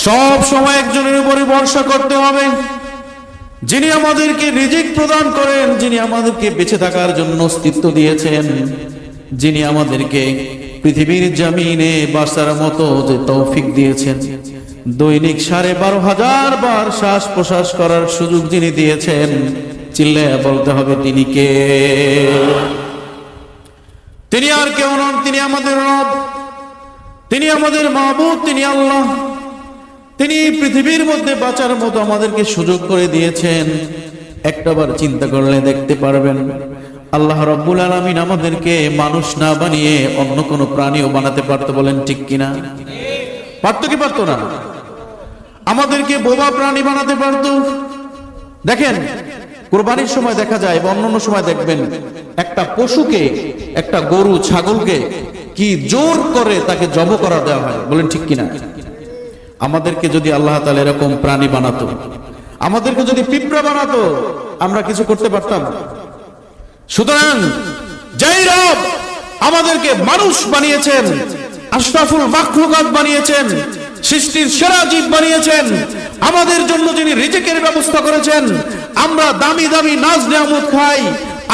সব সময় একজনের উপরে ভরসা করতে হবে, যিনি আমাদেরকে রিজিক প্রদান করেন, যিনি আমাদেরকে বেঁচে থাকার জন্য অস্তিত্ব দিয়েছেন, যিনি আমাদেরকে পৃথিবীর জমিনে বাঁচার মতো যে তৌফিক দিয়েছেন, দৈনিক 12,500 বার শ্বাস প্রশ্বাস করার সুযোগ যিনি দিয়েছেন, চিল্লায়া বলতে হবে তিনি কে? তিনি আর কেউ নন, তিনি আমাদের রব, তিনি আমাদের মাবুদ, তিনি আল্লাহ। তিনি পৃথিবীর মধ্যে বাঁচার মতো আমাদেরকে সুযোগ করে দিয়েছেন। একটাবার চিন্তা করলে দেখতে পারবেন আল্লাহ রাব্বুল আলামিন আমাদেরকে মানুষ না বানিয়ে অন্য কোনো প্রাণীও বানাতে পারতো। বলেন ঠিক কিনা? পারতো কি পারতো না? আমাদেরকে বোবা প্রাণী বানাতে পারতো। দেখেন কুরবানির সময় দেখা যায় বা অন্যান্য সময় দেখবেন একটা পশুকে, একটা গরু ছাগলকে কি জোর করে তাকে জব করা দেওয়া হয়। বলেন ঠিক কিনা? আমাদেরকে যদি আল্লাহ তাআলা এরকম প্রাণী বানাতো, আমাদেরকে যদি পিঁপড়া বানাতো, আমরা কিছু করতে পারতাম? সুতরাং যেই রব আমাদেরকে মানুষ বানিয়েছেন, আশরাফুল মাখলুকাত বানিয়েছেন, সৃষ্টির সেরা জীব বানিয়েছেন, আমাদের জন্য যিনি রিজিকের ব্যবস্থা করেছেন, আমরা দামি দামি নাজ নিয়ামত খাই,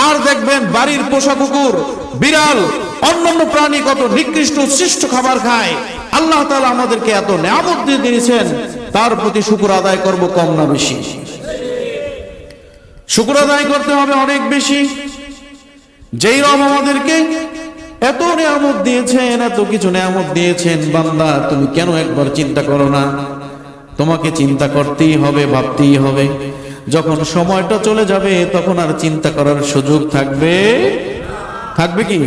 আর দেখবেন বাড়ির পোষা কুকুর, বিড়াল, অন্যান্য প্রাণী কত নিকৃষ্ট উৎকৃষ্ট খাবার খায়। আল্লাহ তাআলা আমাদেরকে এত নিয়ামত দিয়ে দিয়েছেন, তার প্রতি শুকর আদায় করব কম না বেশি? শুকর আদায় করতে হবে অনেক বেশি। যেই রব আমাদেরকে এত নিয়ামত দিয়েছেন, এত কিছু নিয়ামত দিয়েছেন, বান্দা তুমি কেন একবার চিন্তা করো না? তোমাকে চিন্তা করতেই হবে, ভাবতেই হবে। যখন সময়টা চলে যাবে তখন আর চিন্তা করার সুযোগ থাকবে কি?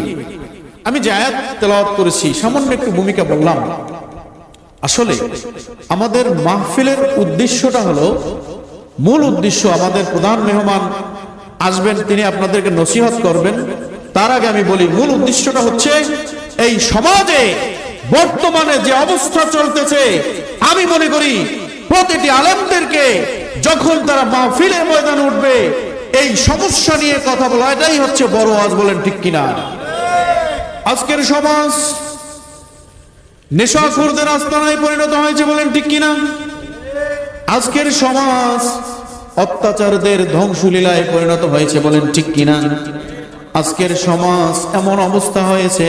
আমি যে আয়াত তেলাওয়াত করেছি সামান্য একটু ভূমিকা বললাম। আসলে আমাদের মাহফিলের উদ্দেশ্যটা হলো, মূল উদ্দেশ্য, আমাদের প্রধান মেহমান আসবেন, তিনি আপনাদেরকে নসিহত করবেন। তার আগে আমি বলি মূল উদ্দেশ্যটা হচ্ছে এই সমাজে বর্তমানে যে অবস্থা চলতেছে, আমি মনে করি প্রতিটি আলেমদেরকে যখন তারা মাহফিলের ময়দানে উঠবে এই সমস্যা নিয়ে কথা বলা, এটাই হচ্ছে বড় ওয়াজ। বলেন ঠিক কিনা? আজকের সমাজ নেশাখোরদের আস্তানায় পরিণত হয়েছে। বলেন ঠিক কিনা? আজকের সমাজ অত্যাচারদের ধ্বংসলীলায় পরিণত হয়েছে। বলেন ঠিক কিনা? আজকের সমাজ এমন অবস্থা হয়েছে,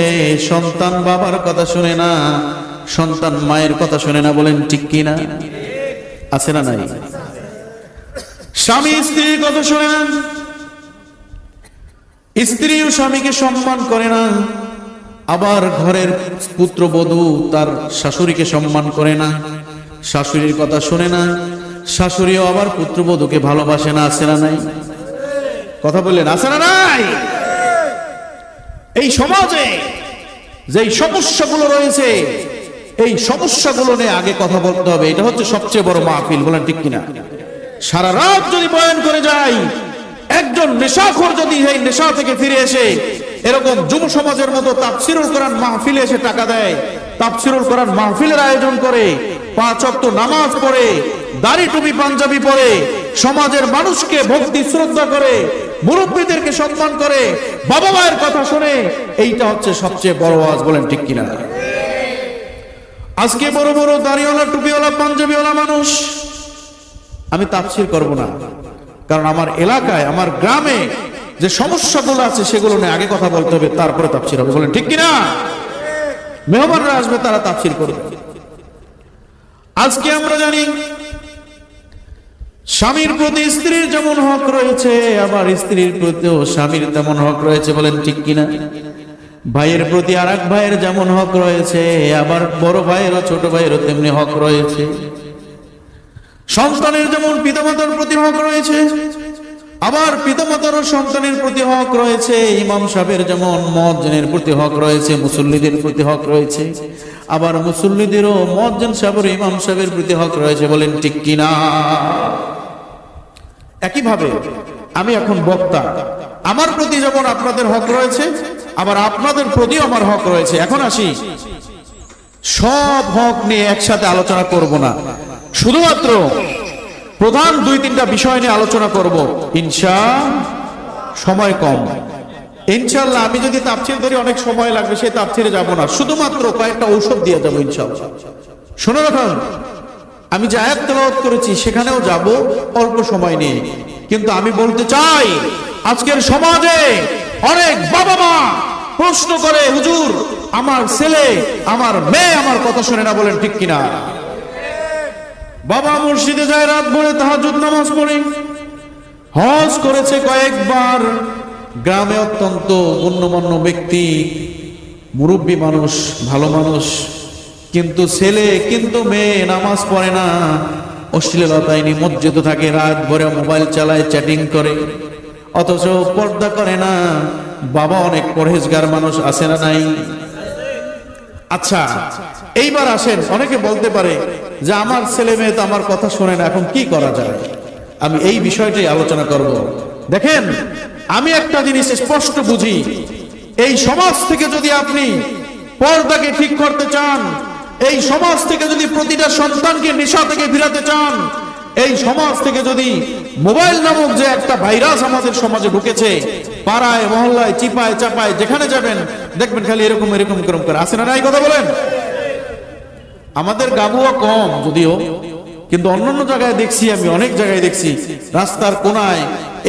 সন্তান বাবার কথা শুনে না, সন্তান মায়ের কথা শুনে না। বলেন ঠিক কিনা? আছে না নাই? স্বামী স্ত্রীর কথা শুনে না, স্ত্রীও স্বামীকে সম্মান করে না, আবার ঘরের পুত্রবধূ তার শাশুড়িকে সম্মান করে না, শাশুড়ির কথা শুনে না, শাশুড়িও আবার পুত্রবধূকে ভালোবাসে না। আছে না নাই? কথা বললেন আছে না নাই? এই সমাজে যেই সমস্যাগুলো রয়েছে, এই সমস্যাগুলো নিয়ে আগে কথা বলতে হবে। এটা হচ্ছে সবচেয়ে বড় মাহফিল। বলেন ঠিক কিনা? সারা রাত যদি বয়ান করে যায়, একজন নেশাখোর যদি এই নেশা থেকে ফিরে এসে এরকম যুব সমাজের মতো তাফসীরুল কোরআন মাহফিলে এসে টাকা দেয়, তাফসীরুল কোরআন মাহফিলের আয়োজন করে, 5 ওয়াক্ত নামাজ পড়ে, দাড়ি টুপি পাঞ্জাবি পরে, সমাজের মানুষকে ভক্তি শ্রদ্ধা করে, মুরব্বীদেরকে সম্মান করে, বাবা মায়ের কথা শুনে, এইটা হচ্ছে সবচেয়ে বড় ওয়াজ। বলেন ঠিক কিনা? আজকে বড় বড় দাড়িওয়ালা, টুপিওয়ালা, পাঞ্জাবিওয়ালা মানুষ, আমি তাফসীর করব না, কারণ আমার এলাকায়, আমার গ্রামে যে সমস্যাগুলো আছে সেগুলো নিয়ে আগে কথা বলতে হবে, তারপরে তাফসীর হবে। বলেন ঠিক কিনা? মেহমানরা আসবে, তারা তাফসীর করবে। আজকে আমরা জানি স্বামীর প্রতি স্ত্রীর যেমন হক রয়েছে, আবার স্ত্রীর প্রতিও স্বামীর তেমন হক রয়েছে। বলেন ঠিক কিনা? ভাইয়ের প্রতি আর এক ভাইয়ের যেমন হক রয়েছে, আবার বড় ভাইয়েরও ছোট ভাইয়েরও তেমনি হক রয়েছে। সন্তানের যেমন পিতামাতার প্রতি হক রয়েছে, আবার পিতামাতারও সন্তানের প্রতি হক রয়েছে। ইমাম সাহেবের যেমন মুয়াজ্জিনের প্রতি হক রয়েছে, মুসল্লিদের প্রতি হক রয়েছে, আবার মুসল্লিদেরও মুয়াজ্জিন সাহেবের, ইমাম সাহেবের প্রতি হক রয়েছে। বলেন ঠিক কিনা? একইভাবে আমি এখন বক্তা, আমার প্রতি যেমন আপনাদের হক রয়েছে, আবার আপনাদের প্রতিও আমার হক রয়েছে। এখন আসি, সব হক নিয়ে একসাথে আলোচনা করব না, শুধুমাত্র প্রধান 2-3টা বিষয় নিয়ে আলোচনা করব। সময় কম, ইনশাআল্লাহ। আমি যদি তাফসীর ধরি অনেক সময় লাগবে, সেই তাফসীরে যাব না, শুধুমাত্র কয়েকটা ঔষধ দিয়ে যাবো ইনশাআল্লাহ। শুনে রাখুন, আমি যে আয়াত তেলাওয়াত করেছি সেখানেও যাব অল্প সময় নিয়ে, কিন্তু আমি বলতে চাই আজকের সমাজে অনেক বাবা মা প্রশ্ন করে, হুজুর আমার ছেলে আমার মেয়ে আমার কথা শুনে না, বলেন ঠিক কিনা? বাবা মসজিদে যায়, রাত ভরে তাহাজ্জুদ নামাজ পড়ে, হজ করেছে কয়েকবার, গ্রামে অত্যন্ত গণ্যমান্য ব্যক্তি, মুরব্বী মানুষ, ভালো মানুষ, কিন্তু ছেলে কিন্তু মেয়ে নামাজ পড়ে না, অশ্লীলতায় নিমজ্জিত থাকে, রাত ভরে মোবাইল চালায়, চ্যাটিং করে, অথচ পর্দা করে না। বাবা অনেক পরহেজগার মানুষ, আছে না নাই? আচ্ছা, এইবার আসেন, অনেকে বলতে পারে যে আমার ছেলে মেয়ে তো আমার কথা শোনে না, এখন কি করা যায়? আমি এই বিষয়টাই আলোচনা করব। দেখেন, আমি একটা জিনিস স্পষ্ট বুঝি, এই সমাজ থেকে যদি আপনি পর্দাকে ঠিক করতে চান, এই সমাজ থেকে যদি প্রতিটা সন্তানকে নেশা থেকে ফিরাতে চান, এই সমাজ থেকে যদি মোবাইল নামক যে একটা ভাইরাস আমাদের সমাজে ঢুকেছে, পাড়ায় মহল্লায় চিপায় চাপায় যেখানে যাবেন দেখবেন খালি এরকম এরকম এরকম করে, আছে না নাই? কথা বলেন। আমাদের গাবুয়া কম যদিও, কিন্তু অন্যান্য জায়গায় দেখছি, আমি অনেক জায়গায় দেখছি রাস্তার কোনায়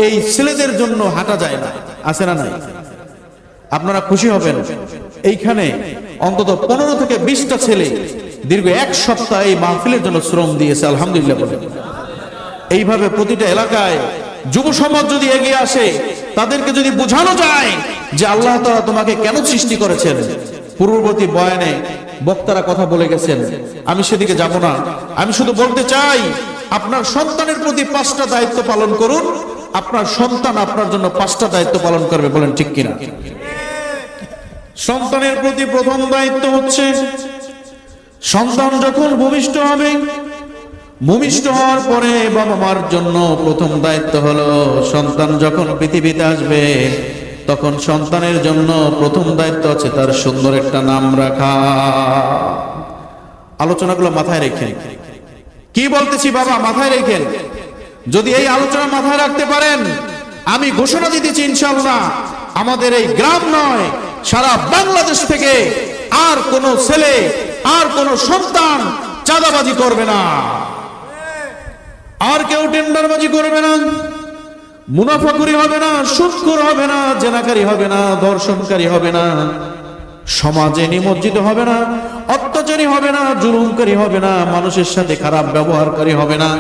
এই ছেলেদের জন্য হাঁটা যায় না, আছে না নাই? আপনারা খুশি হবেন, এইখানে অন্তত 15 থেকে 20টা ছেলে দীর্ঘ 1 সপ্তাহ এই মাহফিলের জন্য শ্রম দিয়েছে, আলহামদুলিল্লাহ বলেন। এইভাবে প্রতিটা এলাকায় যুব সমাজ যদি এগিয়ে আসে, তাদেরকে যদি বোঝানো যায় যে আল্লাহ তাআলা তোমাকে কেন সৃষ্টি করেছেন, পূর্ববর্তী বয়ানে বক্তারা কথা বলে গেছেন, আমি সেদিকে যাব না। আমি শুধু বলতে চাই, আপনার সন্তানের প্রতি 5টা দায়িত্ব পালন করুন, আপনার সন্তান আপনার জন্য 5টা দায়িত্ব পালন করবে, বলেন ঠিক কিনা? সন্তানের প্রতি প্রথম দায়িত্ব হচ্ছে, সন্তান যখন ভূমিষ্ঠ হবে, ভূমিষ্ঠ হওয়ার পরে বাবা মার জন্য প্রথম দায়িত্ব হলো, সন্তান যখন পৃথিবীতে আসবে তখন সন্তানের জন্য প্রথম দায়িত্ব হচ্ছে তার সুন্দর একটা নাম রাখা। আলোচনাগুলো মাথায় রেখেন, কি বলতেছি বাবা মাথায় রেখেন। যদি এই আলোচনা মাথায় রাখতে পারেন, আমি ঘোষণা দিতেছি ইনশাআল্লাহ আমাদের এই গ্রাম নয়, সারা বাংলাদেশ থেকে আর কোন ছেলে আর কোন সন্তান চাঁদাবাজি করবে না, আর কেউ টেন্ডারবাজি করবে না, মুনাফাখুরি হবে না, সুদখোর হবে না, জেনাকারী হবে না, ধর্ষণকারী হবে না, সমাজে নিমজ্জিত হবে না, অত্যাচারী হবে না, জুলুমকারী হবে না, মানুষের সাথে খারাপ ব্যবহারকারী হবে না।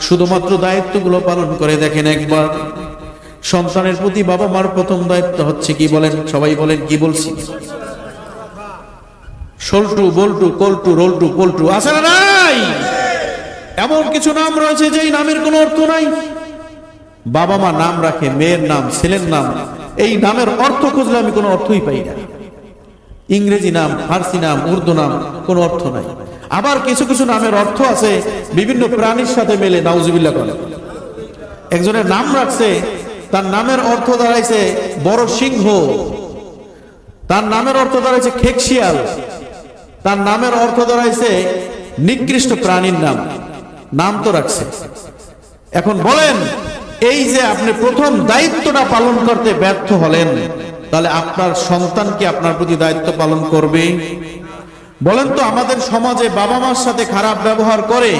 শুধুমাত্র দায়িত্বগুলো পালন করে দেখেন একবার। সন্তানের প্রতি বাবা মার প্রথম দায়িত্ব হচ্ছে কি বলেন? সবাই বলেন, কি বলছি? সল্টু, বল্টু, কল্টু, রল্টু, পল্টু, আছে না নাই? এমন কিছু নাম রয়েছে যেই নামের কোনো অর্থ নাই। বাবা মা নাম রাখে, মেয়ের নাম, ছেলের নাম, এই নামের অর্থ খুঁজলে আমি কোনো অর্থই পাই না। ইংরেজি নাম, ফার্সি নাম, উর্দু নাম, কোনো অর্থ নাই। আবার কিছু কিছু নামের অর্থ আছে বিভিন্ন প্রাণীর সাথে মেলে, নাউজুবিল্লাহ করে। একজনের নাম রাখছে, তার নামের অর্থ দাঁড়াইছে বড় সিংহ, তার নামের অর্থ দাঁড়াইছে খেকশিয়াল, তার নামের অর্থ দাঁড়াইছে নিকৃষ্ট প্রাণীর নাম, নাম তো রাখছে। এখন বলেন, এই যে আপনি প্রথম দায়িত্বটা পালন করতে ব্যর্থ হলেন, তাহলে আপনার সন্তান কি আপনার প্রতি দায়িত্ব পালন করবে? বলেন তো, আমাদের সমাজে বাবা মার সাথে খারাপ ব্যবহার করে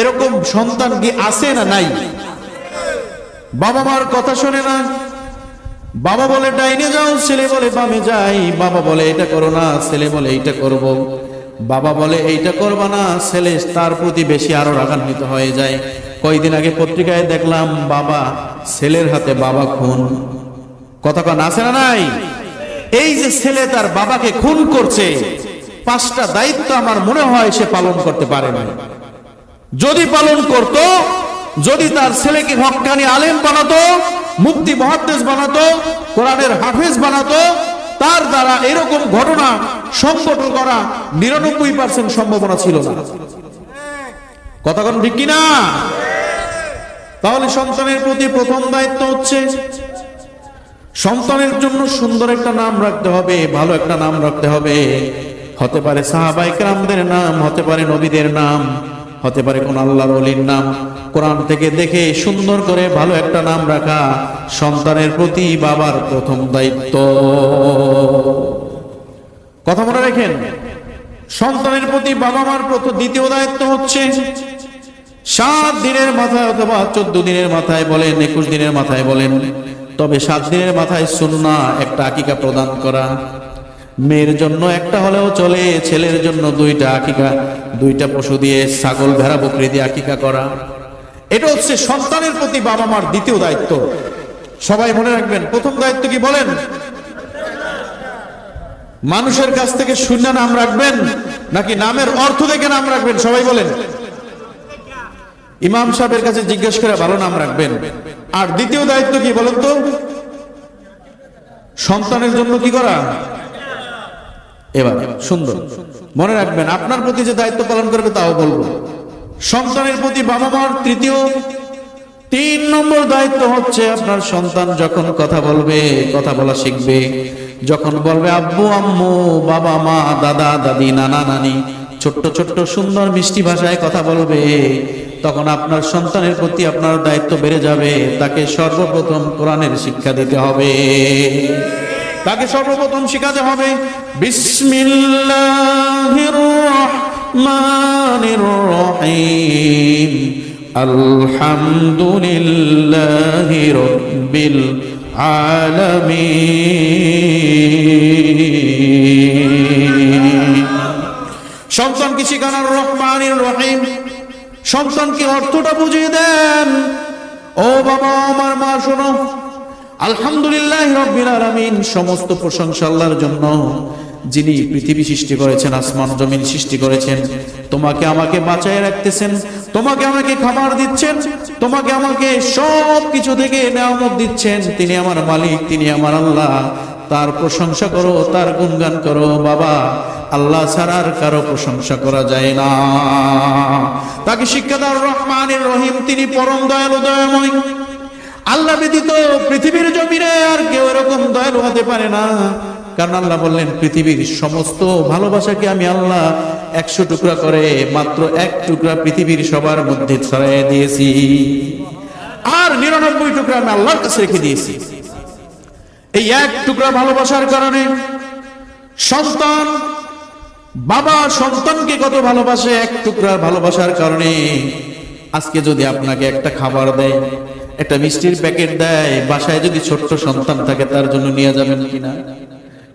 এরকম সন্তান কি আছে না নাই? বাবা মার কথা শোনে না, বাবা বলে ডাইনে যাও, ছেলে বলে বামে যাই, বাবা বলে এটা করো না, ছেলে বলে এইটা করব, বাবা বলে এইটা করবা না, ছেলে তার প্রতি বেশি আরো রাগান্বিত হয়ে যায়। কয়েকদিন আগে পত্রিকায় দেখলাম, বাবা ছেলের হাতে বাবা খুন। কথা কন, আছে না নাই? এই যে ছেলে তার বাবাকে খুন করছে, 5টা দায়িত্ব আমার মনে হয় সে পালন করতে পারে না। যদি পালন করত, যদি তার ছেলেকে হক্কানি আলেম বানাতো, মুফতি মুহাদ্দিস বানাতো, কোরআনের হাফেজ বানাতো, তার দ্বারা এরকম ঘটনা সংঘটন করা 99% সম্ভাবনা ছিল না। কথা কোন ঠিক কিনা? তাহলে সন্তানের প্রতি প্রথম দায়িত্ব হচ্ছে সন্তানের জন্য সুন্দর একটা নাম রাখতে হবে, ভালো একটা নাম রাখতে হবে। হতে পারে সাহাবায়ে কেরামদের নাম, হতে পারে নবীদের নাম, হতে পারে কোন আল্লাহর ওলির নাম। কোরআন থেকে দেখে সুন্দর করে ভালো একটা নাম রাখা সন্তানের প্রতি বাবার প্রথম দায়িত্ব। কথা মনে রাখেন, সন্তানের প্রতি বাবা মার দ্বিতীয় দায়িত্ব হচ্ছে 7 দিনের মাথায় অথবা 14 দিনের মাথায় বলেন, 21 দিনের মাথায় বলেন, তবে 7 দিনের মাথায় সুন্নাহ একটা আকিকা প্রদান করা। মেয়ের জন্য একটা হলেও চলে, ছেলের জন্য 2টা আকিকা, 2টা পশু দিয়ে, ছাগল ভেড়া বকরি দিয়ে আকিকা করা। এটা হচ্ছে সন্তানের প্রতি বাবা মার দ্বিতীয় দায়িত্ব। সবাই মনে রাখবেন, প্রথম দায়িত্ব কি বলেন? মানুষের কাছ থেকে শূন্য নাম রাখবেন নাকি নামের অর্থ দেখে নাম রাখবেন? সবাই বলেন। ইমাম সাহেবের কাছে জিজ্ঞেস করে ভালো নাম রাখবেন। আর দ্বিতীয় দায়িত্ব কি বলেন তো? সন্তানের জন্য কি করা? এবার সুন্দর মনে রাখবেন, আপনার প্রতি যে দায়িত্ব পালন করবে তাও বলবো। সন্তানের প্রতি বাবা মার 3 নম্বর দায়িত্ব হচ্ছে, আপনার সন্তান যখন কথা বলবে, কথা বলা শিখবে, যখন বলবে আব্বু আম্মু, বাবা মা, দাদা দাদি, নানা নানি, ছোট্ট ছোট্ট সুন্দর মিষ্টি ভাষায় কথা বলবে, তখন আপনার সন্তানের প্রতি আপনার দায়িত্ব বেড়ে যাবে। তাকে সর্বপ্রথম কোরআনের শিক্ষা দিতে হবে, তাকে সর্বপ্রথম শিখাতে হবে বিসমিল্লাহির রহমানির রহিম, আলহামদুলিল্লাহি রাব্বিল আলামিন। সন্তানকে শিখানোর রহমানির রহিম, সন্তানকে অর্থটা বুঝিয়ে দেন। ও বাবা, আমার মা শোনো, আলহামদুলিল্লাহি রাব্বিল আলামিন, সমস্ত প্রশংসা আল্লাহর জন্য, যিনি পৃথিবী সৃষ্টি করেছেন, আসমান জমিন সৃষ্টি করেছেন, তোমাকে আমাকে বাঁচায় রাখতেছেন, তোমাকে আমাকে খাবার দিচ্ছেন, তোমাকে আমাকে সব কিছু থেকে নিয়ামত দিচ্ছেন। তিনি আমার মালিক, তিনি আমার আল্লাহ, তার প্রশংসা করো, তার গুণগান করো। বাবা, আল্লাহ ছাড়া আর কারো প্রশংসা করা যায় না। তাকে শিক্ষা দাও রহমানির রহিম, তিনি পরম দয়ালু দয়াময়। আল্লাহ ব্যতীত পৃথিবীর জমিনে আর কেউ এরকম দয়ালু হতে পারে না। কারণ আল্লাহ বললেন, পৃথিবীর সমস্ত ভালোবাসাকে আমি আল্লাহ 100 টুকরা করে মাত্র 1 টুকরা পৃথিবীর সবার মধ্যে ছড়াইয়ে দিয়েছি, আর 99 টুকরা আমি আল্লাহর কাছে রেখে দিয়েছি। এই 1 টুকরা ভালোবাসার কারণে সন্তান, বাবা সন্তানকে কত ভালোবাসে, 1 টুকরা ভালোবাসার কারণে। আজকে যদি আপনাকে একটা খাবার দেয়, একটা মিষ্টির প্যাকেট দেয়, বাসায় যদি ছোট্ট সন্তান থাকে, তার জন্য নিয়ে যাবেন কিনা?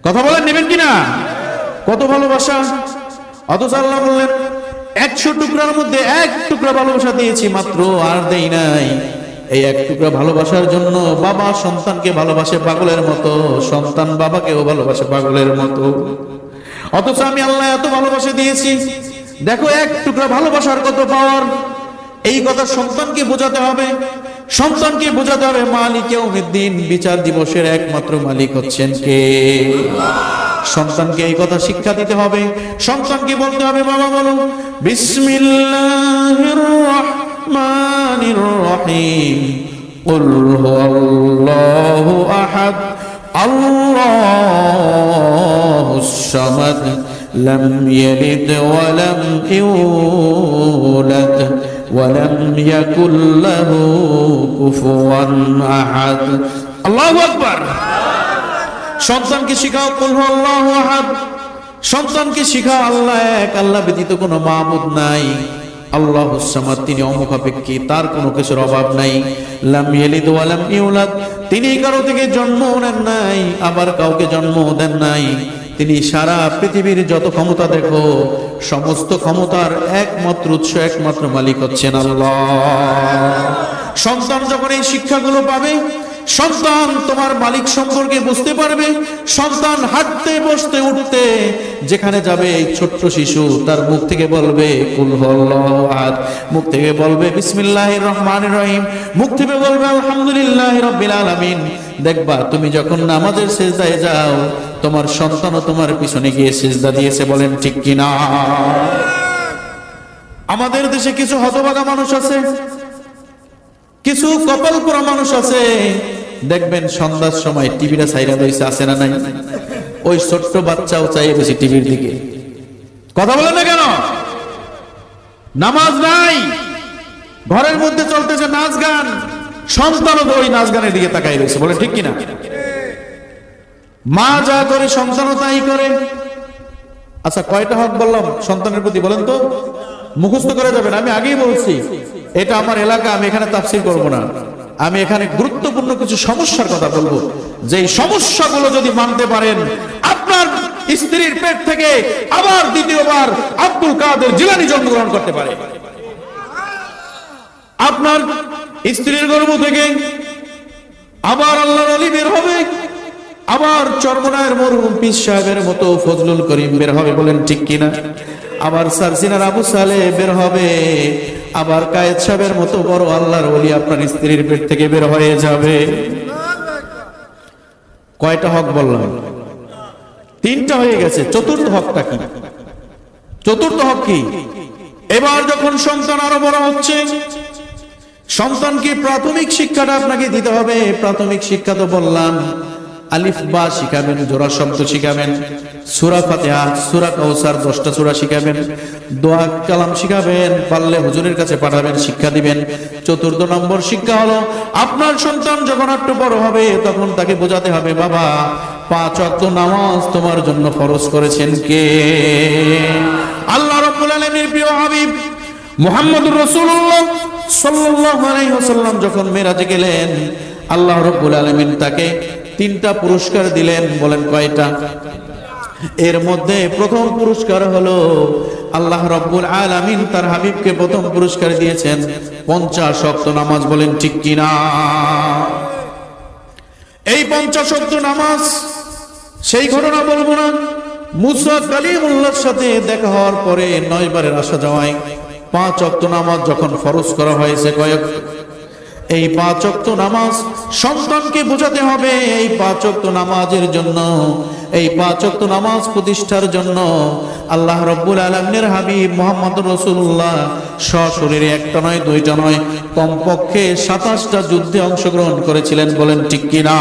কথা বলেন, নেবেন কিনা? কত ভালোবাসা! অথচ আল্লাহ বললেন 100 টুকরার মধ্যে 1 টুকরা ভালোবাসা দিয়েছি মাত্র, আর দেই নাই। এই 1 টুকরা ভালোবাসার জন্য বাবা সন্তানকে ভালোবাসে পাগলের মতো, সন্তান বাবাকেও ভালোবাসে পাগলের মতো। অথচ আমি আল্লাহ এত ভালোবাসা দিয়েছি, দেখো 1 টুকরা ভালোবাসার কত পাওয়ার। এই কথা সন্তানকে বোঝাতে হবে, সন্তানকে বোঝাতে হবে মালিক ইয়াউমিদ্দিন, বিচার দিবসের একমাত্র মালিক হচ্ছেন কে? সন্তানকে এই কথা শিক্ষা দিতে হবে। সন্তানকে বলতে হবে, বাবা বলো বিসমিল্লাহির রহমানির রহিম, কুল হুয়াল্লাহু আহাদ, আল্লাহুস সামাদ, লাম ইয়ালিদ ওয়া লাম ইউলাদ ওয়ালাম ইয়াকুল লাহু কুফুয়ান আহাদ। আল্লাহু আকবার। সন্তানকে শিখাও কুল হুয়াল্লাহু আহাদ, সন্তানকে শিখাও আল্লাহ এক, আল্লাহ ব্যতীত কোনো মাবুদ নাই। আল্লাহুস সামাদ, তিনি অমুখাপেক্ষী, তার কোনো কিছুর অভাব নাই। লাম ইয়ালিদ ওয়া লাম ইউলাদ, তিনি কারো থেকে জন্ম নেন নাই, আবার কাউকে জন্ম দেন নাই। তিনি সারা পৃথিবীর যত ক্ষমতা দেখো, সমস্ত ক্ষমতার একমাত্র উৎস, একমাত্র মালিক হচ্ছেন আল্লাহ। সন্তান যখন এই শিক্ষাগুলো পাবে, সন্তান তোমার মালিক সম্পর্কে বুঝতে পারবে। সন্তান হাঁটতে বসতে উঠতে যেখানে যাবে, এই ছোট্ট শিশু তার মুখ থেকে বলবে কুল হুয়াল্লাহু আহাদ, মুখ থেকে বলবে বিসমিল্লাহির রহমানির রহিম, মুখ থেকে বলবে আলহামদুলিল্লাহি রাব্বিল আলামিন। দেখবা তুমি যখন নামাজের সিজদায় যাও, তোমার সন্তানও তোমার পিছনে গিয়ে সিজদা দিয়েছে। বলেন ঠিক কিনা? আমাদের দেশে কিছু হতভাগা মানুষ আছে, কিছু কপাল পোড়া মানুষ আছে, দেখবেন সন্ধ্যার সময় টিভিটা ছাইরা রইছে, আছে না নাই? ওই ছোট্ট বাচ্চাও চাই বেশি টিভির দিকে। কথা বলেন না কেন? নামাজ নাই, ঘরের মধ্যে চলতেছে নাচ গান, সন্তানও ওই নাচ গানের দিকে তাকাই রয়েছে। বলে ঠিক কিনা? মা যা করে সন্তানও তাই করে। আচ্ছা, কয়টা হক বললাম সন্তানের প্রতি বলেন তো? মুখস্থ করে যাবেন। আমি আগেই বলছি এটা আমার এলাকা, আমি এখানে তাফসীর করব না। আমি এখানে গুরুত্বপূর্ণ কিছু সমস্যার কথা বলবো, যে সমস্যাগুলো যদি মানতে পারেন, আপনার স্ত্রীর পেট থেকে আবার দ্বিতীয়বার আব্দুল কাদের জিলানী জন্মগ্রহণ করতে পারে। আপনার স্ত্রীর গর্ভ থেকে আবার আল্লাহর ওলি বের হবে, আবার চরমনায়ের মরহুম পীর সাহেবের মতো ফজলুল করিম বের হবে, বলেন ঠিক কিনা? আবার সারসিনার আবু সালেহ বের হবে, আবার কায়েদ সাহেবের মতো বড় আল্লাহর ওলি আপনার স্ত্রীর পেট থেকে বের হয়ে যাবে। কয়টা হক বললাম? তিনটা হয়ে গেছে। চতুর্থ হকটা কি? চতুর্থ হক কি? এবার যখন সন্তান আরো বড় হচ্ছে, সন্তানকে প্রাথমিক শিক্ষাটা আপনাকে দিতে হবে। প্রাথমিক শিক্ষা তো বললাম, আলিফ বা শিখাবেন, জোড়া শব্দ শিখাবেন, সূরা ফাতিহা, সূরা কাউসার 10টা সূরা শিখাবেন, দোয়া কালাম শিখাবেন, পারলে হুজুরের কাছে পাঠাবেন, শিক্ষা দিবেন। চতুর্থ নম্বর শিক্ষা হলো, আপনার সন্তান যখন একটু বড় হবে তখন তাকে বোঝাতে হবে, বাবা 5 ওয়াক্ত নামাজ তোমার জন্য ফরজ করেছেন কে? আল্লাহ রাব্বুল আলামিনের প্রিয় হাবিব মুহাম্মদুর রাসূলুল্লাহ সাল্লাল্লাহু আলাইহি ওয়াসাল্লাম যখন মেরাজে গেলেন, আল্লাহ রাব্বুল আলামিন তাকে 3টা পুরস্কার দিলেন। বলেন কয়টা? এর মধ্যে প্রথম পুরস্কার হলো আল্লাহ রাব্বুল আলামিন তার হাবিবকে প্রথম পুরস্কার দিয়েছেন 50 ওয়াক্ত নামাজ। বলেন ঠিক কিনা? এই 50 ওয়াক্ত নামাজ, সেই ঘটনা বলবো না। মুসা কালিমুল্লাহর সাথে দেখা হওয়ার পরে 9 বারের আসা যাওয়ায় 5 ওয়াক্ত নামাজ যখন ফরজ করা হয়েছে, কয়েক এই 5 ওয়াক্ত নামাজ সন্তানকে বোঝাতে হবে। এই 5 ওয়াক্ত নামাজের জন্য, এই 5 ওয়াক্ত নামাজ প্রতিষ্ঠার জন্য আল্লাহ রাব্বুল আলামিনের হাবিব মুহাম্মদুর রাসূলুল্লাহ সশরীরে একটা নয়, দুইটা নয়, কমপক্ষে 27টা যুদ্ধে অংশগ্রহণ করেছিলেন। বলেন ঠিক কিনা?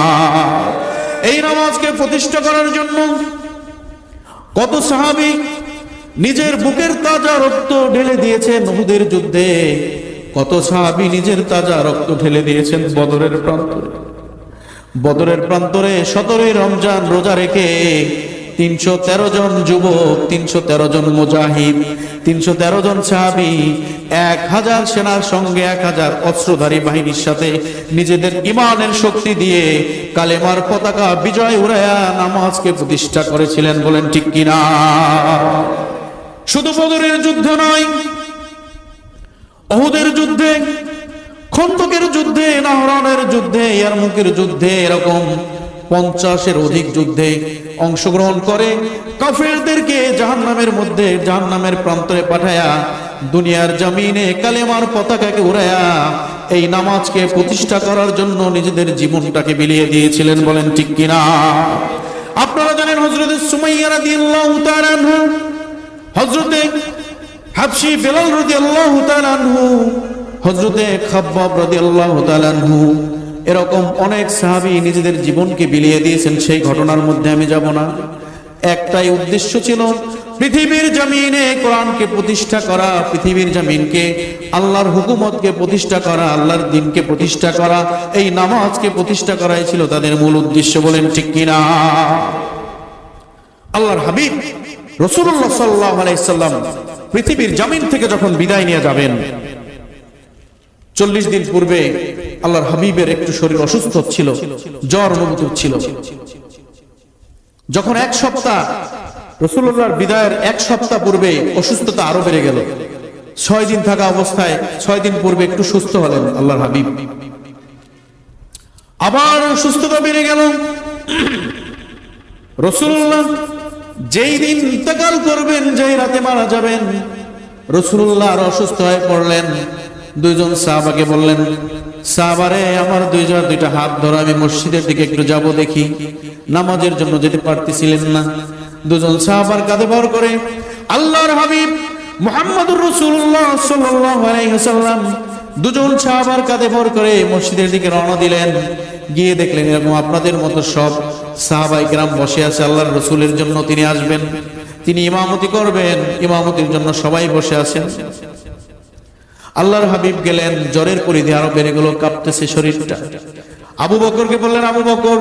এই নামাজকে প্রতিষ্ঠা করার জন্য কত সাহাবী নিজের বুকের তাজা রক্ত ঢেলে দিয়েছেন উহুদের যুদ্ধে, কত সাহাবী নিজের তাজা রক্ত ঢেলে দিয়েছেন বদরের প্রান্তরে। বদরের প্রান্তরে 17ই রমজান রোজা রেখে 313 জন যুবক, 313 জন মুজাহিদ, 313 জন সাহাবী 1000 সেনার সঙ্গে 1000 অস্ত্রধারী বাহিনীর সাথে নিজেদের ঈমানের শক্তি দিয়ে কালেমার পতাকা বিজয় উড়ায়া নামাজকে প্রতিষ্ঠা করেছিলেন। বলেন ঠিক কিনা? শুধু বদরের যুদ্ধ নয়, উহুদের যুদ্ধে, খন্দকের যুদ্ধে, নাহরানের যুদ্ধে, ইয়ারমুকের যুদ্ধে, এরকম 50-এর অধিক যুদ্ধে অংশগ্রহণ করে কাফেরদেরকে জাহান্নামের মধ্যে, জাহান্নামের প্রান্তরে পাঠায়া দুনিয়ার জমিনে কালেমার পতাকাকে উড়ায়া এই নামাজকে প্রতিষ্ঠা করার জন্য নিজেদের জীবনটাকে বিলিয়ে দিয়েছিলেন। বলেন ঠিক কিনা? আপনারা জানেন হযরত সুমাইয়া রাদিয়াল্লাহু তাআলা আনহা, হযরতে হাবশী বেলাল রাদিয়াল্লাহু তাআলা আনহু, হযরতে খাব্বাব রাদিয়াল্লাহু তাআলা আনহু, এরকম অনেক সাহাবী নিজেদের জীবনকে বিলিয়ে দিয়েছেন। সেই ঘটনার মধ্যে আমি যাব না। একটাই উদ্দেশ্য ছিল, পৃথিবীর জমিনে কোরআনকে প্রতিষ্ঠা করা, পৃথিবীর জমিনকে আল্লাহর হুকুমতকে প্রতিষ্ঠা করা, আল্লাহর দ্বীনকে প্রতিষ্ঠা করা, এই নামাজকে প্রতিষ্ঠা করাই ছিল তাদের মূল উদ্দেশ্য। বলেন ঠিক কিনা? আল্লাহর হাবিব রাসূলুল্লাহ সাল্লাল্লাহু আলাইহি সাল্লাম পৃথিবীর জমিন থেকে যখন বিদায় নিয়ে যাবেন, 40 দিন পূর্বে আল্লাহর হাবিবের একটু শরীর অসুস্থ ছিল, জ্বর অনুভূত ছিল। যখন 1 সপ্তাহ, রাসূলুল্লাহর বিদায়ের 1 সপ্তাহ পূর্বে অসুস্থতা আরো বেড়ে গেল। 6 দিন থাকা অবস্থায় 6 দিন পূর্বে একটু সুস্থ হলেন আল্লাহর হাবিব, আবার সুস্থতা বেড়ে গেল। রাসূলুল্লাহ যেই দিন ইন্তেকাল করবেন, যেই রাতে মারা যাবেন, রাসূলুল্লাহ আরো অসুস্থ হয়ে পড়লেন। 2 জন সাহাবাকে বললেন, সাহাবারে আমার 2টা হাত ধরো, আমি মসজিদের দিকে একটু যাব দেখি। নামাজের জন্য যেতে পারতেছিলেন না। 2 জন সাহাবার কাঁধে ভর করে আল্লাহর হাবিব মুহাম্মদুর রাসূলুল্লাহ সাল্লাল্লাহু আলাইহি ওয়াসাল্লাম 2 জন সাহাবার কাঁধে ভর করে মসজিদের দিকে রওনা দিলেন। গিয়ে দেখলেন এরকম আপনাদের মতো সব সাহাবায়ে কেরাম বসে আছে। আল্লাহর রাসূলের জন্য তিনি আসবেন, তিনি ইমামতি করবেন, ইমামতির জন্য সবাই বসে আছেন। আল্লাহর হাবিব গেলেন, জ্বরের পরিধি আরো বেড়ে গেল, কাঁপতেছে শরীরটা। আবু বকরকে বললেন, আবু বকর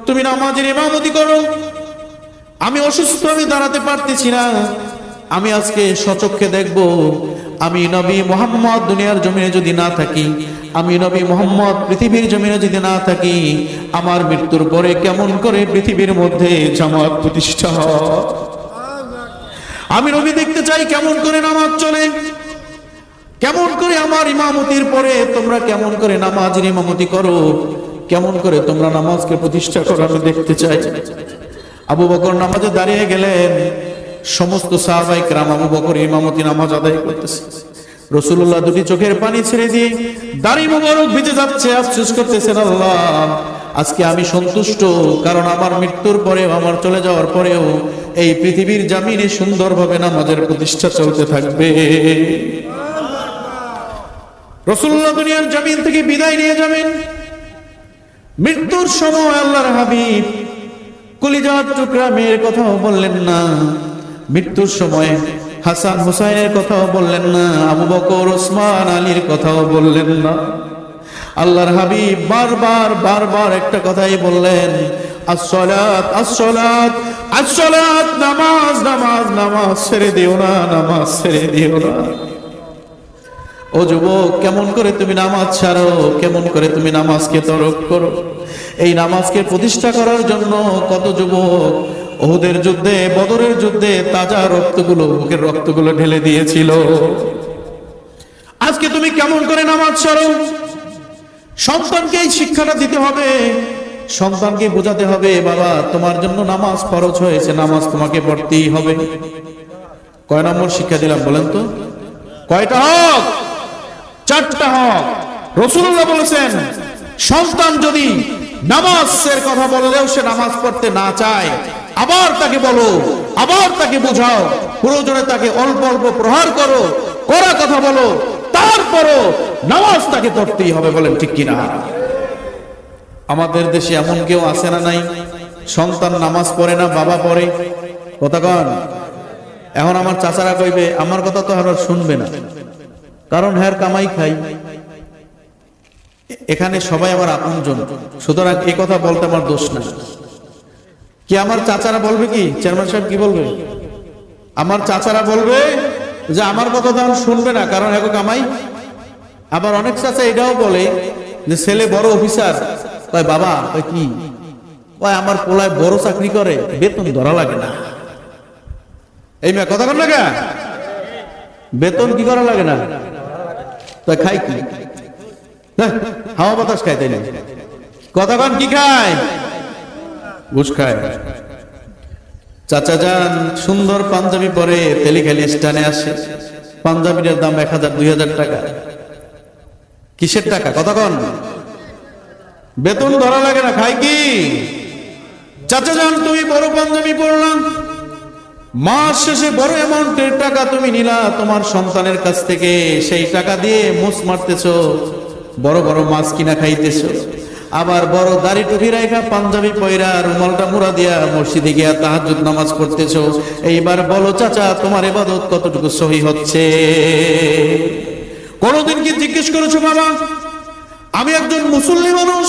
তুমি নামাজের ইমামতি করো। আমি অসুস্থ, আমি দাঁড়াতে পারতেছি না, আমি আজকে সচক্ষে দেখব আমি নবী মুহাম্মদ দুনিয়ার জমিনে যদি না থাকি, আমি নবী মুহাম্মদ পৃথিবীর জমিনে যদি না থাকি, আমার মৃত্যুর পরে কেমন করে পৃথিবীর মধ্যে জামাত প্রতিষ্ঠা হয়। আমি নবী দেখতে চাই কেমন করে নামাজ চলে, কেমন করে আমার ইমামতির পরে তোমরা কেমন করে নামাজের ইমামতি করো, কেমন করে তোমরা নামাজকে প্রতিষ্ঠা করো, আমি দেখতে চাই। আবু বকর নামাজে দাঁড়িয়ে গেলেন, সমস্ত সাহাবায়ে কেরাম আবু বকর ইমামতি নামাজ আদায় করতেছে। রাসূলুল্লাহ দুটি চোখের পানি ছেড়ে দিয়ে দাড়ি মোবারক ভিজে যাচ্ছে, আফসোস করতেছেন, আল্লাহ আজকে আমি সন্তুষ্ট, কারণ আমার মৃত্যুর পরে, আমার চলে যাওয়ার পরেও এই পৃথিবীর জমিনে সুন্দরভাবে নামাজের প্রতিষ্ঠা চলতে থাকবে। রাসূলুল্লাহ দুনিয়ার জমিন থেকে বিদায় নিয়ে যাবেন। মৃত্যুর সময় আল্লাহর হাবিব কলিজার টুকরা মেয়ের কথাও বললেন না, মৃত্যুর সময় হাসান হুসাইনের কথাও বললেন না, আবু বকর ওসমান আলীর কথাও বললেন না। আল্লাহর হাবিব বারবার বারবার একটা কথাই বললেন, আসসালাত আসসালাত আসসালাত, নামাজ নামাজ নামাজ ছেড়ে দিও না, নামাজ ছেড়ে দিও না। ও যুবক, কেমন করে তুমি নামাজ ছাড়ো, কেমন করে তুমি নামাজকে তরক করো। এই নামাজকে প্রতিষ্ঠা করার জন্য কত যুবক উহুদের যুদ্ধে, বদরের যুদ্ধে তাজা রক্তগুলো, বুকের রক্তগুলো ঢেলে দিয়েছিল। আজকে তুমি কেমন করে নামাজ ছাড়ো। সন্তানকে এই শিক্ষাটা দিতে হবে, সন্তানকে বোঝাতে হবে, বাবা তোমার জন্য নামাজ ফরজ হয়েছে, নামাজ তোমাকে পড়তেই হবে। কয় নম্বর শিক্ষা দিলাম বলেন তো? কয়টা হক? 4টা হক। রাসূলুল্লাহ বলেছেন, সন্তান যদি নামাজের কথা বললেও সে নামাজ পড়তে না চায়, আবার তাকে বলো, আবার তাকে বোঝাও, প্রয়োজনে তাকে অল্প অল্প প্রহার করো, কড়া কথা বলো, তারপরও নামাজ তাকে পড়তেই হবে। বলেন ঠিক কিনা? আমাদের দেশে এমন কেউ আছে না নাই, সন্তান নামাজ পড়ে না, বাবা পড়ে? কথা কন। এখন আমার চাচারা কইবে, আমার কথা তো আর শুনবে না, কারণ হ্যার কামাই খাই। এখানে সবাই আমার আপনজন, সুতরাং এই কথা বলতে আমার দোষ না। কি আমার চাচারা বলবে কি? চেয়ারম্যান সাহেব কি বলবে? আমার চাচারা বলবে যে আমার কথা তো শুনবে না, কারণ এখন কামাই। আবার অনেক চাচা এটাও বলে যে ছেলে বড় অফিসার, কয় বাবা কয় কি, কয় আমার পোলায় বড় চাকরি করে, বেতন ধরা লাগে না। এই মেয়ে কথা কন না কে? বেতন কি করা লাগে না? তো খাই কি? হাওয়া বাতাস খায়, তাই না? কথা কন কি খায়? ঘুষ খায়। চাচা যান সুন্দর পাঞ্জাবি পরে তেলিখালি স্টানে আসে, পাঞ্জাবিটার দাম 1000-2000 টাকা। কিসের টাকা? কথা কন। বেতন ধরা লাগে না, খাই কি? চাচা যান তুমি বড় পাঞ্জাবি পরলাম, মাস শেষে বড় অ্যামাউন্টের টাকা তুমি নিলা তোমার সন্তানের কাছ থেকে, সেই টাকা দিয়ে মুছ মারতেছো, বড় বড় মাছ কিনা খাইতেছো, আবার বড় দাড়ি টুপি রাখা পাঞ্জাবি পয়রা রুমালটা মুড়া দিয়া মসজিদে গিয়া তাহাজ্জুদ নামাজ পড়তেছো। এইবার বলো চাচা, তোমার ইবাদত কতটুকু সহি হচ্ছে? কোনদিন কি জিজ্ঞেস করেছো, বাবা আমি একজন মুসল্লি মানুষ,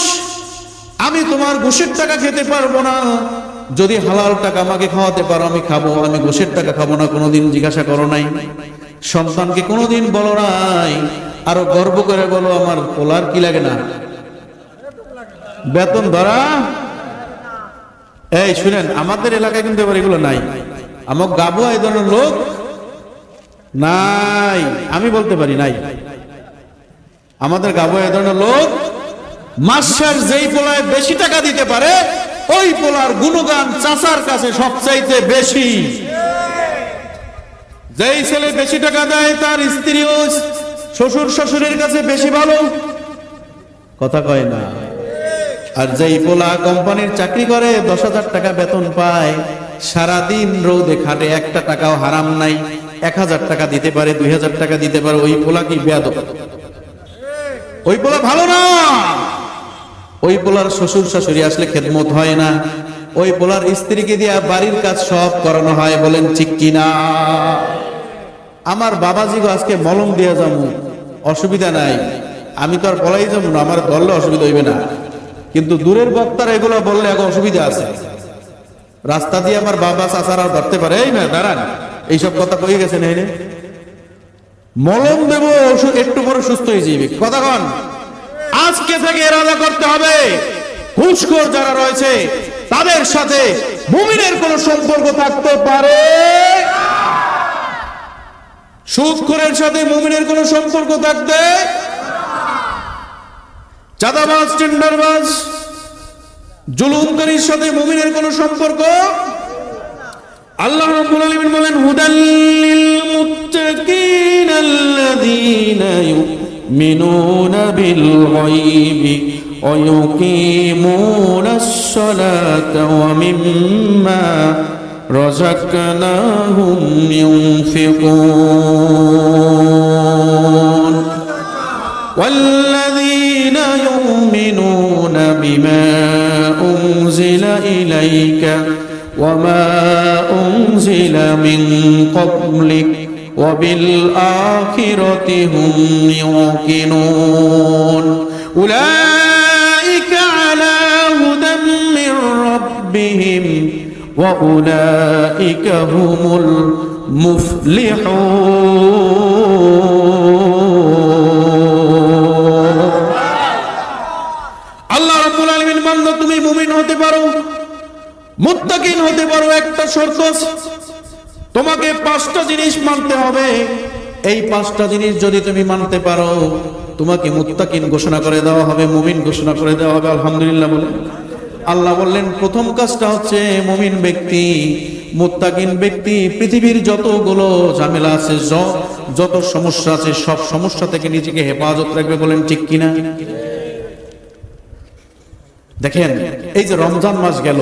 আমি তোমার ঘুষের টাকা খেতে পারবো না, যদি হালাল টাকা আমাকে খাওয়াতে পারো আমি খাবো, আমি ঘুষের টাকা খাবো না? কোনোদিন জিজ্ঞাসা করো নাই? সন্তানকে কোনোদিন বলো নাই? আরো গর্ব করে বলো, আমার পোলার কি লাগে না, বেতন ধরা। এই শুনেন, আমাদের এলাকায় কিন্তু এবার এগুলো নাই। আমার গাবুয়া এই ধরনের লোক নাই, আমি বলতে পারি নাই। আমাদের গাবুয়া এই ধরনের লোক, মাসের যেই পোলায় বেশি টাকা দিতে পারে ওই পোলার গুণগান চাচার কাছে সবচাইতে বেশি। যেই ছেলে বেশি টাকা দেয় তার স্ত্রীও শ্বশুর শাশুড়ির কাছে বেশি ভালো। কথা কয় না? আর যেই পোলা কোম্পানির চাকরি করে 10,000 টাকা বেতন পায়, সারাদিন রোদে খাটে, একটা টাকাও হারাম নাই, 1000 টাকা দিতে পারে, 2000 টাকা দিতে পারে, ওই পোলা কি বেয়াদব? ওই পোলা ভালো না। ওই পোলার শ্বশুর শাশুড়ি আসলে খেদমত হয় না, ওই পোলার স্ত্রীকে দিয়া বাড়ির কাজ সব করানো হয়। বলেন ঠিক কিনা? আমার বাবাজিগো আজকে মলম দিয়া যাবো, অসুবিধা নাই, আমি তো আর বলাই যাবো না, আমার ধরলে অসুবিধা হইবে না, কিন্তু দূরের বক্তারা এগুলো বললে এখন অসুবিধা আছে। রাস্তা দিয়ে আমার বাবা চাচারাও ধরতে পারে, এই না দাঁড়ান, এইসব কথা কয়ে গেছেন। এই মলম দেব, ওষুধ একটু পরে সুস্থ হয়ে যাবে, কথা কন। আজকে থেকে এরাদা করতে হবে, ঘুষখোর যারা রয়েছে তাদের সাথে মুমিনের কোন সম্পর্ক থাকতে পারে, সুদখোরের সাথে মুমিনের কোন সম্পর্ক থাকতে, চাঁদাবাজ, টেন্ডারবাজ, জুলুমকারীর সাথে মুমিনের কোন সম্পর্ক। আল্লাহ রাব্বুল আলামিন বলেন, হুদাল লিল মুত্তাকিন আল্লাযীনা ইউমিনুনা বিল গায়বি ওয়া ইউকিমুনাস সালাতা ওয়া মিম্মা রাযাকনাহুম ইউনফিকুন والذين يؤمنون بما أنزل إليك وما أنزل من قبلك وبالآخرة هم يوقنون أولئك على هدى من ربهم وأولئك هم المفلحون। আল্লাহ রাব্বুল আলামিন বান্দা তুমি মুমিন হতে পারো, মুত্তাকিন হতে পারো, একটা শর্ত আছে, তোমাকে 5টা জিনিস মানতে হবে। এই 5টা জিনিস যদি তুমি মানতে পারো, তোমাকে মুত্তাকিন ঘোষণা করে দেওয়া হবে, মুমিন ঘোষণা করে দেওয়া হবে। আলহামদুলিল্লাহ বলে আল্লাহ বললেন, প্রথম কাজটা হচ্ছে মুমিন ব্যক্তি, মুত্তাকিন ব্যক্তি পৃথিবীর যতগুলো ঝামেলা আছে, যত সমস্যা আছে, সব সমস্যা থেকে নিজেকে হেফাজত রাখবে। বলেন ঠিক কিনা? দেখেন, এই যে রমজান মাস গেল,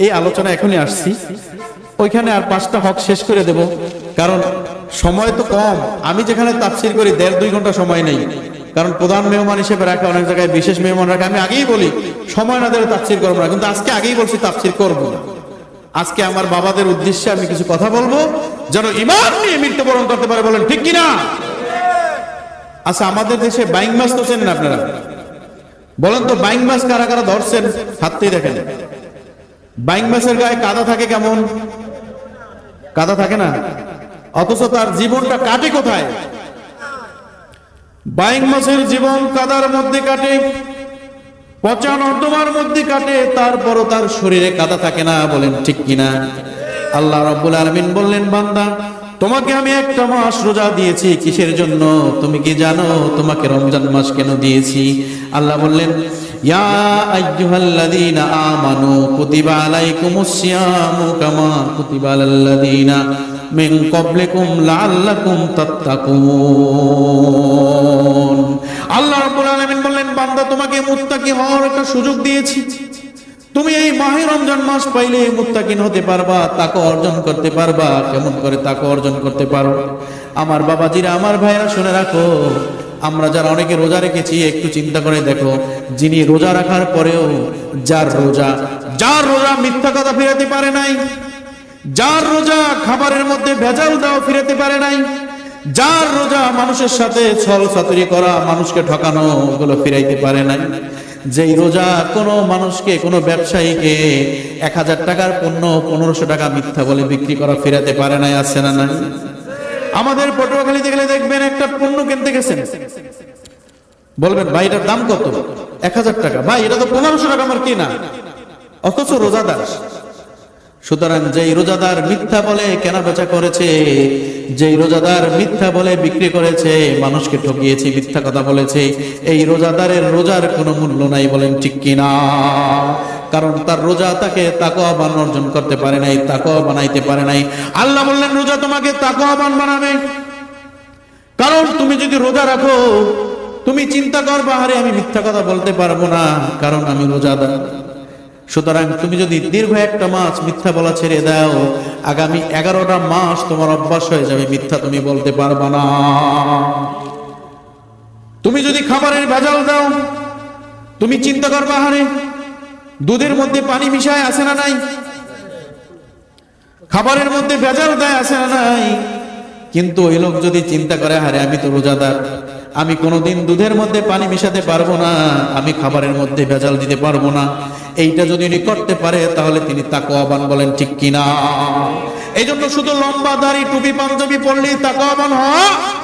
এই আলোচনা এখনই আসছি, ওইখানে আর 5টা হক শেষ করে দেব, কারণ সময় তো কম। আমি যেখানে তাফসীর করি 1.5-2 ঘন্টা সময় নেই, কারণ প্রধান মেহমান হিসেবে রাখা, অনেক জায়গায় বিশেষ মেহমান রাখা। আমি আগেই বলি সময় না দিলে তাফসীর করবো না, কিন্তু আজকে আগেই বলছি তাফসীর করবো না। আজকে আমার বাবাদের উদ্দেশ্যে আমি কিছু কথা বলবো, যেন ঈমান নিয়ে মৃত্যুবরণ করতে পারে। বলেন ঠিক কিনা? আচ্ছা, আমাদের দেশে বাইং মাছ তো চেনেন আপনারা? বলেন তো, বাইং মাছ কারা কারা ধরছেন? হাততেই দেখেন। বাইং মাছের গায়ে কাদা থাকে, কেমন কাদা থাকে না? অথচ তার জীবনটা কাটে কোথায়? বাইং মাছের জীবন কাদার মধ্যে কাটে, পচা নর্দমার মধ্যে কাটে, তারপরও তার শরীরে কাদা থাকে না। বলেন ঠিক কিনা? আল্লাহ রাব্বুল আলামিন বললেন, বান্দা তোমাকে আমি একটা মাস রোজা দিয়েছি, কিসের জন্য তুমি কি জানো? তোমাকে রমজান মাস কেন দিয়েছি? আল্লাহ বললেন, ইয়া আইয়ুহাল্লাযীনা আমানু কুতিবা আলাইকুমুস সিয়ামু কামা কুতিবা আলাল্লাযীনা মিন ক্বাবলিকুম লাআল্লাকুম তাত্তাকুন। আল্লাহ রাব্বুল আলামিন বললেন, বান্দা তোমাকে মুত্তাকি হওয়ার একটা সুযোগ দিয়েছি। তুমি এই মাহে রমজান মাস পাইলে মুত্তাকিন হতে পারবা, তাকওয়া অর্জন করতে পারবা। কেমন করে তাকওয়া অর্জন করতে পারো? আমার বাবাজিরা, আমার ভাইরা, শুনে রাখো, আমরা যারা অনেকে রোজা রেখেছি, একটু চিন্তা করে দেখো, যিনি রোজা রাখার পরেও যার রোজা মিথ্যা কথা ফিরাতে পারে নাই, যার রোজা খাবারের মধ্যে ভেজাল দাও ফিরাতে পারে নাই, যার রোজা মানুষের সাথে ছল চাতুরি করা, মানুষকে ঠকানো, ওগুলো ফিরাইতে পারে নাই, যেই রোজা কোনো মানুষকে, কোনো ব্যবসায়ীকে 1000 টাকার পণ্য 1500 টাকা মিথ্যা বলে বিক্রি করা ফিরাতে পারে নাই। আছে না নাই? আমাদের পটুয়াখালীতে গেলে দেখবেন, একটা পণ্য কিনতে গেছেন, বলবেন ভাই এটার দাম কত? 1000 টাকা। ভাই এটা তো 1500 টাকা আমার কেনা, অথচ রোজাদার। সুতরাং যেই রোজাদার মিথ্যা বলে কেনা বেচা করেছে, যেই রোজাদার মিথ্যা বলে বিক্রি করেছে, মানুষকে ঠকিয়েছে, মিথ্যা কথা বলেছে, এই রোজাদারের রোজার কোনো মূল্য নাই। বলেন ঠিক কিনা? কারণ তার রোজা তাকে তাকওয়াবান অর্জন করতে পারে নাই, তাকওয়া বানাইতে পারে নাই। আল্লাহ বললেন, রোজা তোমাকে তাকওয়াবান বানাবে। কারণ তুমি যদি রোজা রাখো, তুমি চিন্তা করবা, আরে আমি মিথ্যা কথা বলতে পারবো না, কারণ আমি রোজাদার। সুতরাং তুমি যদি দীর্ঘ একটা মাস মিথ্যা বলা ছেড়ে দাও, আগামী 11টা মাস তোমার অভ্যাস হয়ে যাবে, মিথ্যা তুমি বলতে পারবা না। তুমি যদি খাবারের ভেজাল দাও, তুমি চিন্তা করবা, আরে দুধের মধ্যে পানি মিশায়, আছে না নাই? খাবারের মধ্যে ভেজাল দেয়, আছে না নাই? কিন্তু ওই লোক যদি চিন্তা করে, আরে আমি তো রোজাদার, আমি কোনোদিন দুধের মধ্যে পানি মিশাতে পারবো না, আমি খাবারের মধ্যে ভেজাল দিতে পারবো না, এইটা যদি উনি করতে পারে তাহলে তিনি তাকওয়াবান, বলেন ঠিক কিনা? এই জন্য শুধু লম্বা দাড়ি টুপি পাঞ্জাবি পরলেই তাকওয়াবান হয়